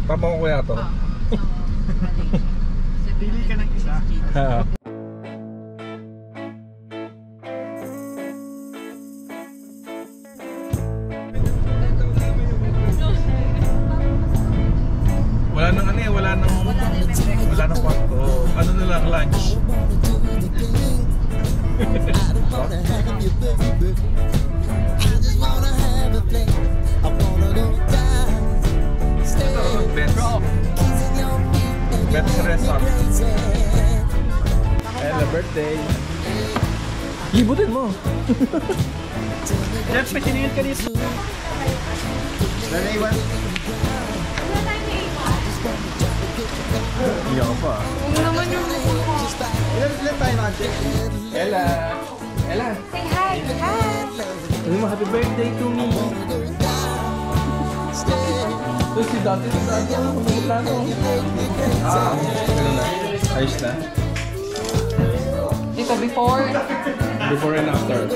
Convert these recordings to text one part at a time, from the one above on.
Tama ko kaya to. Pili ka ng isa. Wala nang ano eh, wala nang kwarto. Ano na lang, lunch. Bet's Resort. Hello, birthday. Ibutin mo. Jeff, may siningit ka dito. Naniwan. Iya ka pa. Oo naman yung Ilan tayo natin? Ella. Ella. say hi. Hi. Ano mo, happy birthday to me. Tapos si dati ako plano. Ano na? Ayos na? Dito before. Before and after.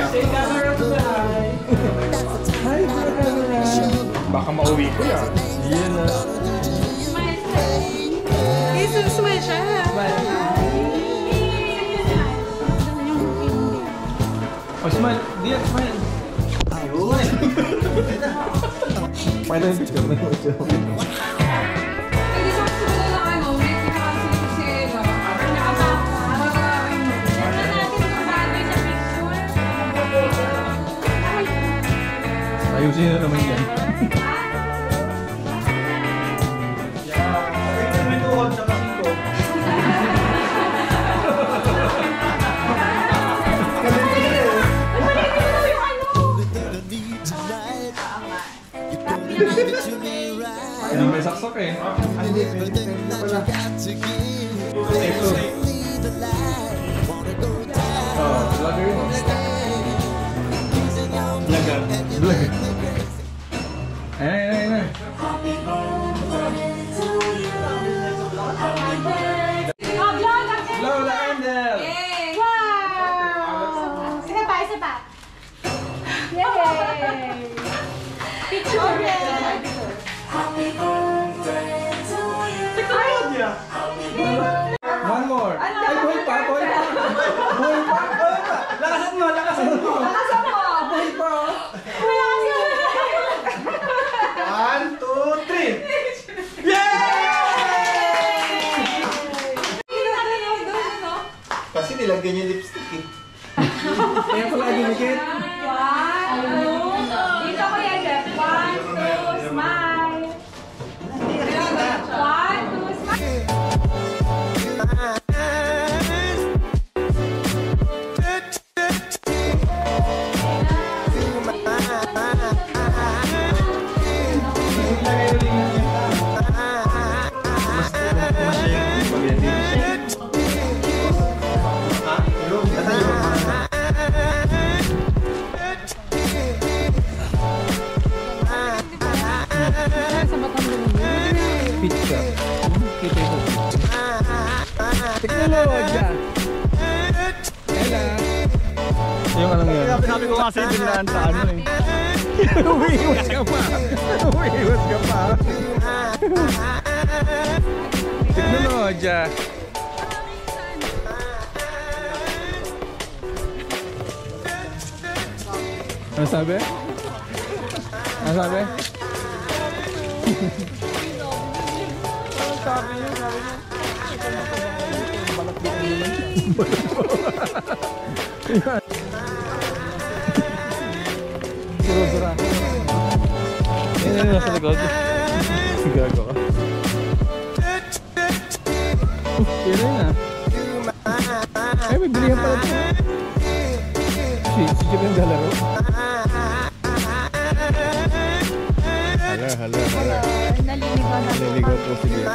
Say camera to the hi. Hi, camera. Baka mauwi ko yan. Yan na. Smile siya. Oh, smile. Diyan, smile. Ayun. Paano yung picture mo? Ayusin na naman yan. Hindi may saksak eh. Oh, vlogger yun. Vlogger. Ayan. Blow the candle! Wow! Isa pa. Yay! Picture! One more! Ay, buhay pa! Lakasan mo! Buhay pa! 1, 2, 3! Kasi nilagyan niya lipstick eh. Kaya pala dinikit. Dito ko yan, Jeff. 1, 2, smile. 1, 2, smile. Pizza. Kita ito. Teknologya. Ella. Yung anong yan? Sabi ko kasi binlaan sa ano eh. Umiiwas ka pa. Teknologya. Ano sabi? Sura-sura. Yan nasa likod. Gago ka. Sino yun ah? Ay, may bilihan pala ito. Si Jeff yung dalaro. Hala. Naliligaw po si Jeff.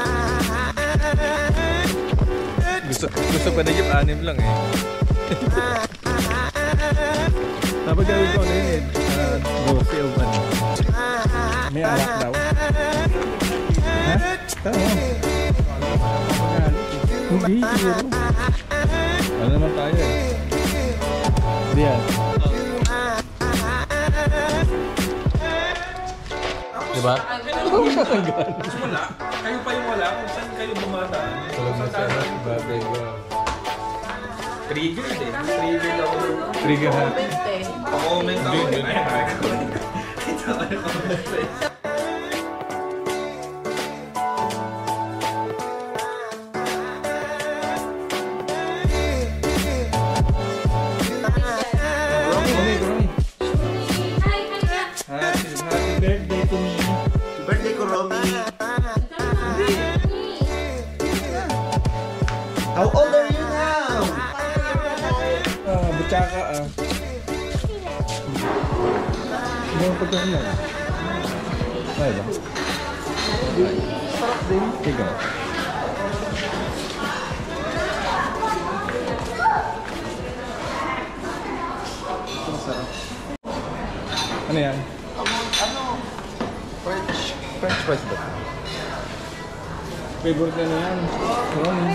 Gusto pa na Jeff, 6 lang eh. Dapat gawin ko na yun eh. Dosi o ano. May alak daw. Ha? Tama. Hindi, siguro. Ano naman tayo eh. Hindi yan. Diba? Mas wala. Kayo pa yung wala. Kung saan kayo dumadaan. Trigger din. Trigger ako. Trigger ha. Comment ako. Ito kayo comment eh. Birthday ko, Romy. How old are you now? Butsaka ah. Ano ang pagkain yan? Ay ba? Sarap din. Ikaw. Masarap. Ano yan? French fries ba? Favorite na yan. Ronnie.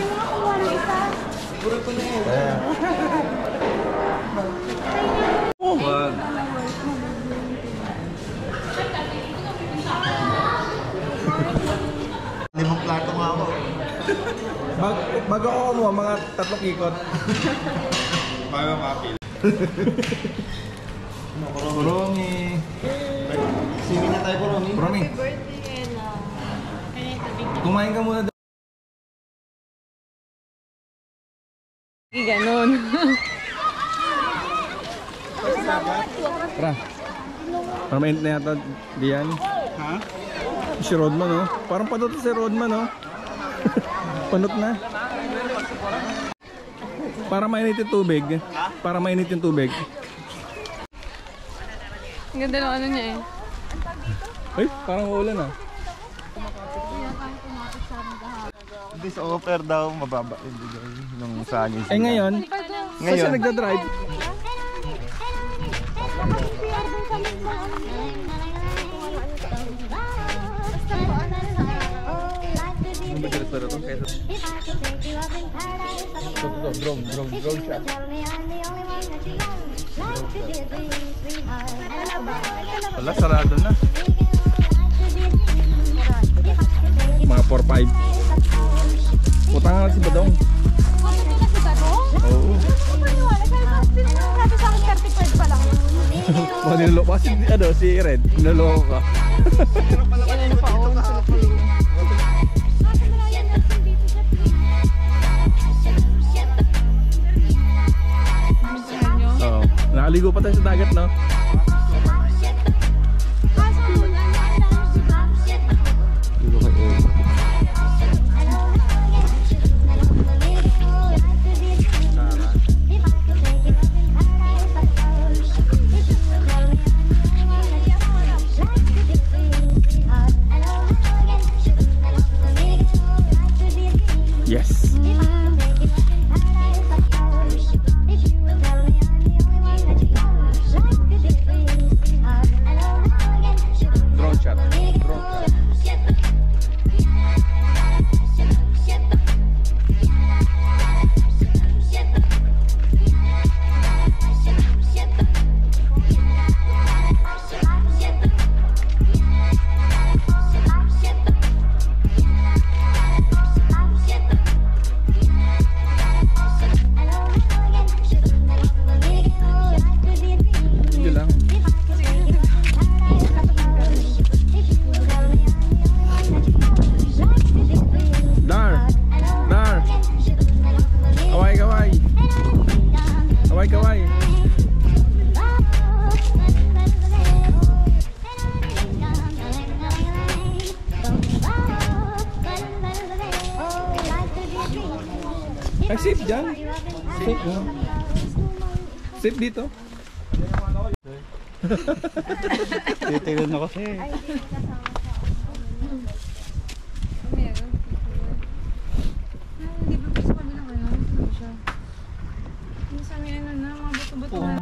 Siguro ito na yun. Wag. Limang plato nga ako. Bago ako kumuha, mga 3 ikot. Bago mapil. Ronnie. Singin na tayo po, Romy. Ronnie. Kumain ka muna. Ganon. Tara. Para mainit na yata diyan. Ha? Si Rodman oh. Parang panot si Rodman oh. Panot na. Para mainit yung tubig. Para mainit yung tubig. Ang ganda ng ano niya eh. Ay, parang uulan ah. This offer daw, mababa. Nung saging. Eh ngayon, kasi nagda-drive. Drone shot. Wala, sarado na. Mga 4-5. Putang nga si Badong. Oo. Oh, niloloko kasi ano, si Red. Niloloko ka. Oo. Nakaligo pa tayo sa dagat, no? Ligo ka Yes. Drone shot. Drone shot. Sige lang. Dar. Dar. Kaway, kaway. Kaway, kaway. Ay, safe dyan. Safe mo. Safe dito. Titignan ako kasi. Hindi ba gusto kami ng ano? Hindi siya. Hindi sa amin ano na, mga bato-bato na.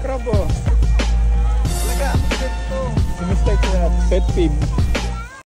crab oh. Talaga, ang pet to. Si Mr. Crab, pet peeve.